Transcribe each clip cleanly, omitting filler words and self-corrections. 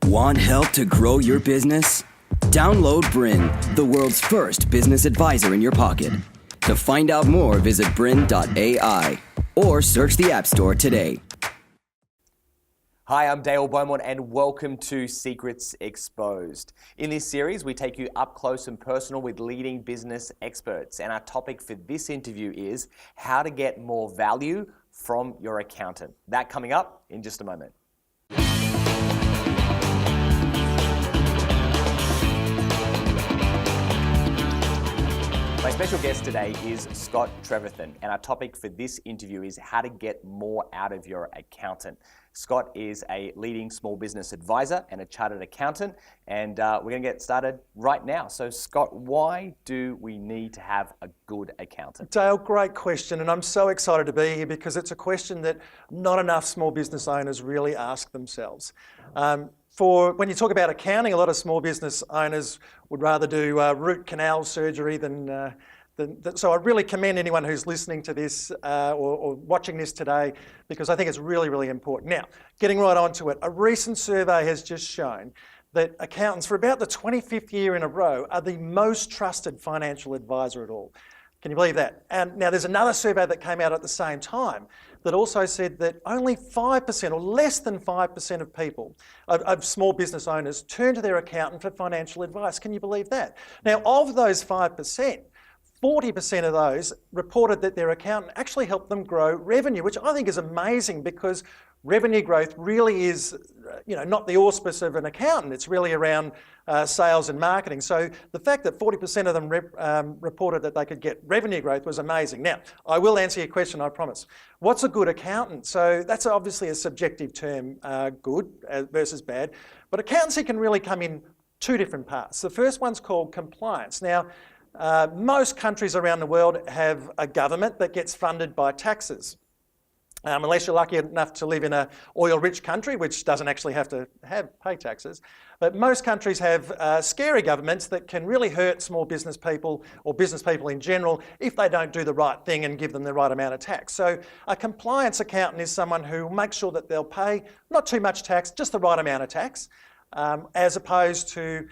Want help to grow your business? Download BRiN, the world's first business advisor in your pocket. To find out more, visit BRiN.ai or search the App Store today. Hi, I'm Beaumont and welcome to Secrets Exposed. In this series, we take you up close and personal with leading business experts. And our topic for this interview is how to get more value from your accountant. That coming up in just a moment. My special guest today is Scott Trevethan, and our topic for this interview is how to get more out of your accountant. Scott is a leading small business advisor and a chartered accountant, and we're going to get started right now. So Scott, why do we need to have a good accountant? Dale, great question, and I'm so excited to be here because it's a question that not enough small business owners really ask themselves. When you talk about accounting, a lot of small business owners would rather do root canal surgery than so I really commend anyone who's listening to this or watching this today, because I think it's really, really important. Now, getting right onto it, a recent survey has just shown that accountants for about the 25th year in a row are the most trusted financial advisor at all. Can you believe that? And now there's another survey that came out at the same time that also said that only 5% or less than 5% of people, of small business owners, turn to their accountant for financial advice. Can you believe that? Now, of those 5%, 40% of those reported that their accountant actually helped them grow revenue, which I think is amazing because revenue growth really is, not the auspice of an accountant. It's really around sales and marketing. So the fact that 40% of them reported that they could get revenue growth was amazing. Now, I will answer your question, I promise. What's a good accountant? So that's obviously a subjective term, good versus bad. But accountancy can really come in two different parts. The first one's called compliance. Now, most countries around the world have a government that gets funded by taxes. Unless you're lucky enough to live in an oil-rich country, which doesn't actually have to pay taxes. But most countries have scary governments that can really hurt small business people or business people in general if they don't do the right thing and give them the right amount of tax. So a compliance accountant is someone who makes sure that they'll pay not too much tax, just the right amount of tax, as opposed to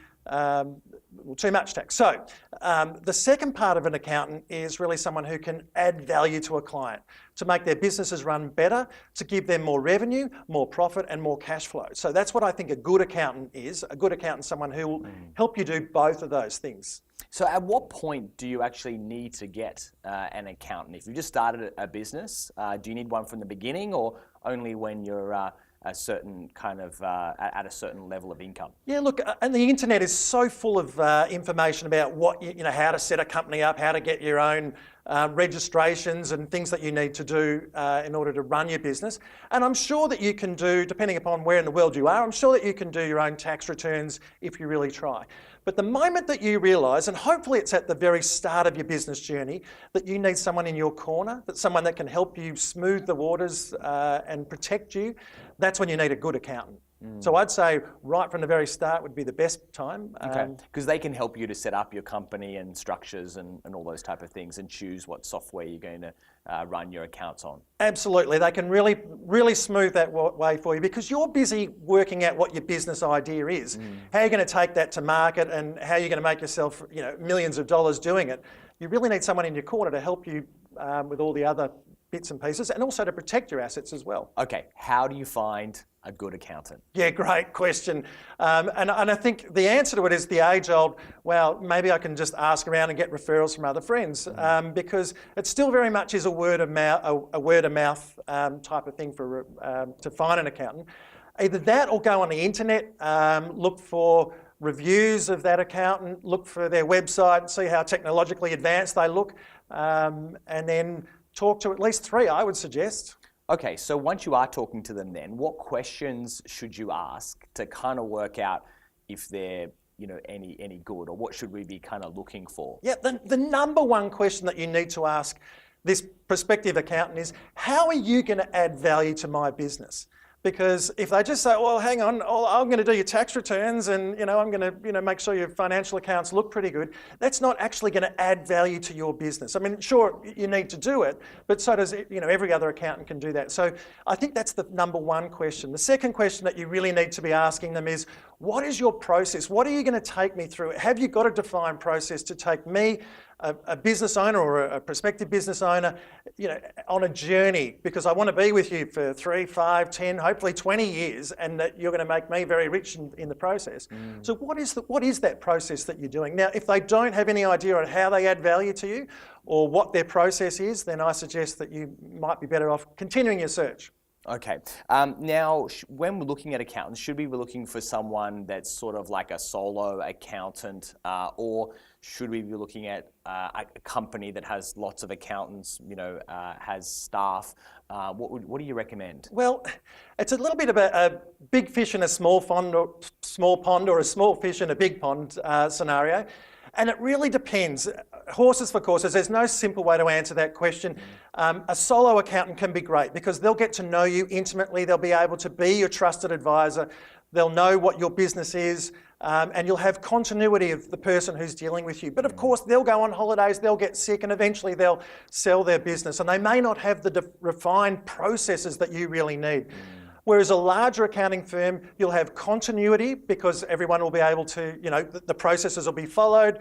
too much tax. So the second part of an accountant is really someone who can add value to a client, to make their businesses run better, to give them more revenue, more profit and more cash flow. So that's what I think a good accountant is. A good accountant is someone who will help you do both of those things. So at what point do you actually need to get an accountant? If you just started a business, do you need one from the beginning or only when you're a certain kind of at a certain level of income? Yeah, look, and the internet is so full of information about what how to set a company up, how to get your own registrations and things that you need to do in order to run your business. And I'm sure that you can do, depending upon where in the world you are, I'm sure that you can do your own tax returns if you really try. But the moment that you realise, and hopefully it's at the very start of your business journey, that you need someone in your corner, that someone that can help you smooth the waters and protect you, that's when you need a good accountant. So I'd say right from the very start would be the best time. Okay, because they can help you to set up your company and structures and all those type of things and choose what software you're going to run your accounts on. Absolutely, they can really smooth that way for you because you're busy working out what your business idea is, how you're going to take that to market and how you're going to make yourself millions of dollars doing it. You really need someone in your corner to help you with all the other bits and pieces and also to protect your assets as well. Okay, how do you find a good accountant? Yeah, great question. And I think the answer to it is the age-old, well, maybe I can just ask around and get referrals from other friends because it still very much is a word of mouth type of thing for to find an accountant. Either that or go on the internet, look for reviews of that accountant, look for their website, see how technologically advanced they look, and then talk to at least 3, I would suggest. Okay, so once you are talking to them then, what questions should you ask to kind of work out if they're any good, or what should we be kind of looking for? Yeah, the number one question that you need to ask this prospective accountant is, how are you going to add value to my business? Because if they just say, well, hang on, I'm going to do your tax returns and I'm going to make sure your financial accounts look pretty good, that's not actually going to add value to your business. I mean, sure, you need to do it, but so does every other accountant can do that. So I think that's the number one question. The second question that you really need to be asking them is, what is your process? What are you going to take me through? Have you got a defined process to take me, a business owner or a prospective business owner, on a journey? Because I want to be with you for 3, 5, 10, hopefully 20 years, and that you're going to make me very rich in the process. So what is that process that you're doing? Now, if they don't have any idea on how they add value to you or what their process is, then I suggest that you might be better off continuing your search. Okay. Now, when we're looking at accountants, should we be looking for someone that's sort of like a solo accountant, or should we be looking at a company that has lots of accountants, has staff? What do you recommend? Well, it's a little bit of a big fish in a small pond, or a small fish in a big pond scenario. And it really depends. Horses for courses, there's no simple way to answer that question. A solo accountant can be great because they'll get to know you intimately. They'll be able to be your trusted advisor. They'll know what your business is, and you'll have continuity of the person who's dealing with you. But of course, they'll go on holidays, they'll get sick, and eventually they'll sell their business. And they may not have the refined processes that you really need. Whereas a larger accounting firm, you'll have continuity because everyone will be able to, the processes will be followed.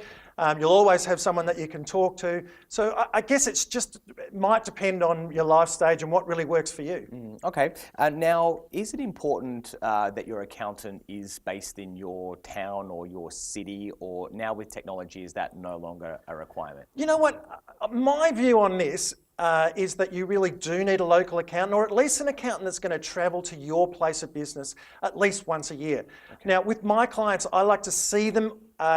You'll always have someone that you can talk to. So I guess it might depend on your life stage and what really works for you. Okay. Now, is it important that your accountant is based in your town or your city, or now with technology, is that no longer a requirement? You know what? My view on this is that you really do need a local accountant, or at least an accountant that's going to travel to your place of business at least once a year. Okay. Now, with my clients, I like to see them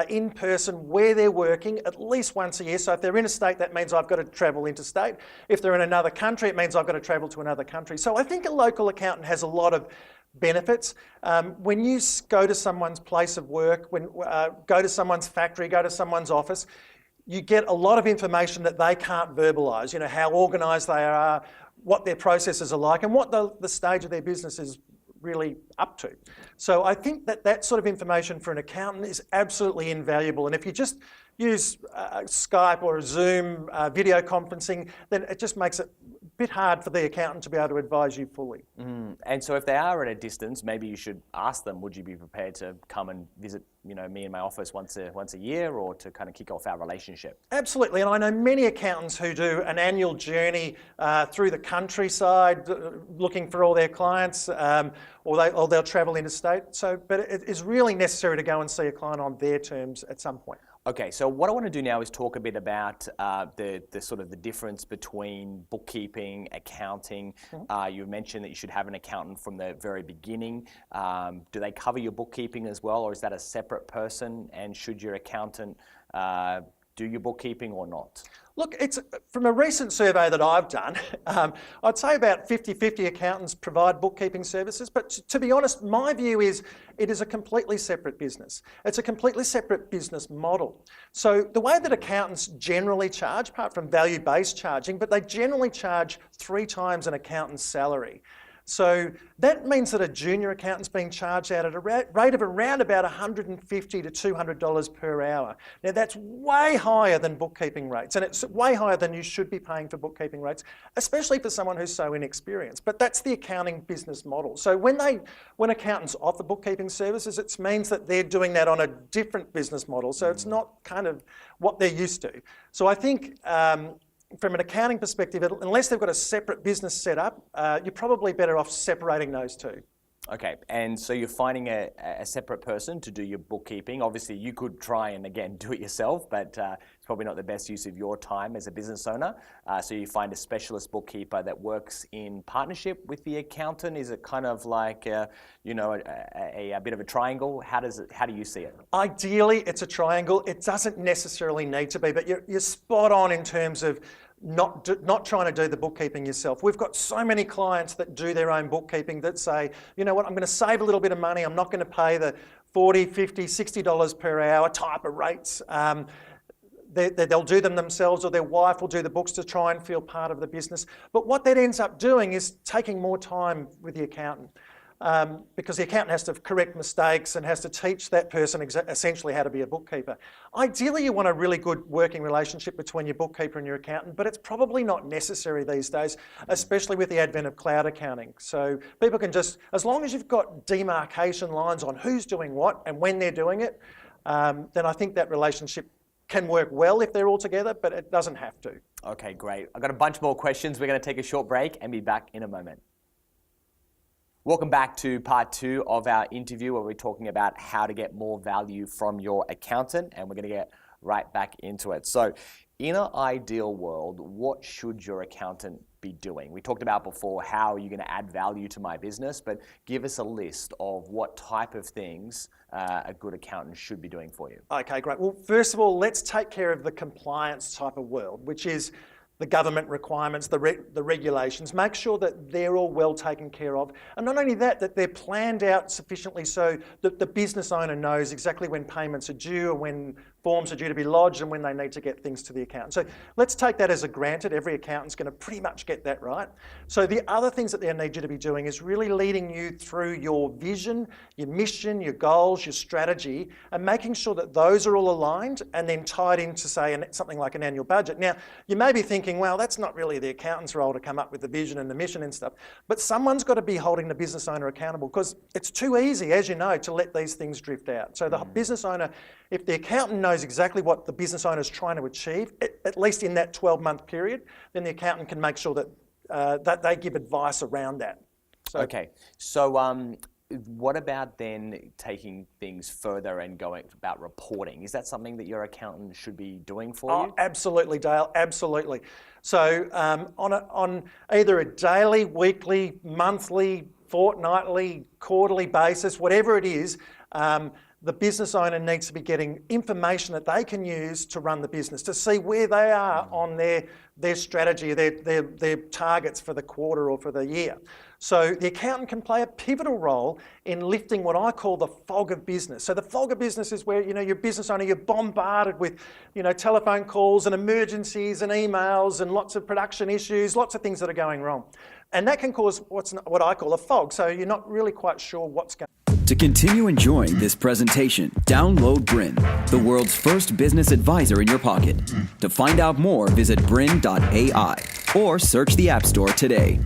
in person where they're working at least once a year. So if they're in a state, that means I've got to travel interstate. If they're in another country, it means I've got to travel to another country. So I think a local accountant has a lot of benefits. When you go to someone's place of work, go to someone's factory, go to someone's office, you get a lot of information that they can't verbalise, how organised they are, what their processes are like, and what the stage of their business is really up to. So I think that sort of information for an accountant is absolutely invaluable. And if you just use Skype or Zoom video conferencing, then it just makes it a bit hard for the accountant to be able to advise you fully. And so if they are at a distance, maybe you should ask them, would you be prepared to come and visit me in my office once a year, or to kind of kick off our relationship? Absolutely, and I know many accountants who do an annual journey through the countryside looking for all their clients, or they'll travel interstate. But it is really necessary to go and see a client on their terms at some point. Okay, so what I want to do now is talk a bit about the sort of the difference between bookkeeping, accounting. You mentioned that you should have an accountant from the very beginning. Do they cover your bookkeeping as well, or is that a separate person? And should your accountant do your bookkeeping or not? Look, it's from a recent survey that I've done, I'd say about 50-50 accountants provide bookkeeping services. But to be honest, my view is it is a completely separate business. It's a completely separate business model. So the way that accountants generally charge, apart from value-based charging, but they generally charge 3 times an accountant's salary. So that means that a junior accountant's being charged out at a rate of around about $150 to $200 per hour. Now that's way higher than bookkeeping rates, and it's way higher than you should be paying for bookkeeping rates, especially for someone who's so inexperienced. But that's the accounting business model. So when accountants offer bookkeeping services, it means that they're doing that on a different business model. So it's not kind of what they're used to. So I think from an accounting perspective, unless they've got a separate business set up, you're probably better off separating those two. Okay, and so you're finding a separate person to do your bookkeeping. Obviously, you could try and, again, do it yourself, but it's probably not the best use of your time as a business owner. So you find a specialist bookkeeper that works in partnership with the accountant. Is it kind of like, a bit of a triangle? How do you see it? Ideally, it's a triangle. It doesn't necessarily need to be, but you're spot on in terms of not trying to do the bookkeeping yourself. We've got so many clients that do their own bookkeeping that say, you know what, I'm going to save a little bit of money. I'm not going to pay the $40, $50, $60 per hour type of rates. They'll do them themselves, or their wife will do the books to try and feel part of the business. But what that ends up doing is taking more time with the accountant. because the accountant has to correct mistakes and has to teach that person essentially how to be a bookkeeper. Ideally, you want a really good working relationship between your bookkeeper and your accountant, but it's probably not necessary these days, especially with the advent of cloud accounting. So people can just, as long as you've got demarcation lines on who's doing what and when they're doing it, then I think that relationship can work well if they're all together, but it doesn't have to. Okay, great. I've got a bunch more questions. We're going to take a short break and be back in a moment. Welcome back to part 2 of our interview, where we're talking about how to get more value from your accountant, and we're going to get right back into it. So in an ideal world, what should your accountant be doing? We talked about before how you're going to add value to my business, but give us a list of what type of things a good accountant should be doing for you. Okay, great. Well, first of all, let's take care of the compliance type of world, which is the government requirements, the regulations. Make sure that they're all well taken care of. And not only that, that they're planned out sufficiently so that the business owner knows exactly when payments are due or when forms are due to be lodged and when they need to get things to the accountant. So let's take that as a granted. Every accountant's going to pretty much get that right. So the other things that they need you to be doing is really leading you through your vision, your mission, your goals, your strategy, and making sure that those are all aligned and then tied into, say, something like an annual budget. Now, you may be thinking, well, that's not really the accountant's role to come up with the vision and the mission and stuff, but someone's got to be holding the business owner accountable, because it's too easy, as you know, to let these things drift out. So the business owner, if the accountant knows exactly what the business owner is trying to achieve, at least in that 12-month period, then the accountant can make sure that that they give advice around that. So, okay, so what about then taking things further and going about reporting? Is that something that your accountant should be doing for you? Absolutely, Dale, absolutely. So on either a daily, weekly, monthly, fortnightly, quarterly basis, whatever it is, the business owner needs to be getting information that they can use to run the business, to see where they are on their strategy, their targets for the quarter or for the year. So the accountant can play a pivotal role in lifting what I call the fog of business. So the fog of business is where, your business owner, you're bombarded with, telephone calls and emergencies and emails and lots of production issues, lots of things that are going wrong. And that can cause what I call a fog. So you're not really quite sure what's going on. To continue enjoying this presentation, download BRiN, the world's first business advisor in your pocket. To find out more, visit BRiN.ai or search the App Store today.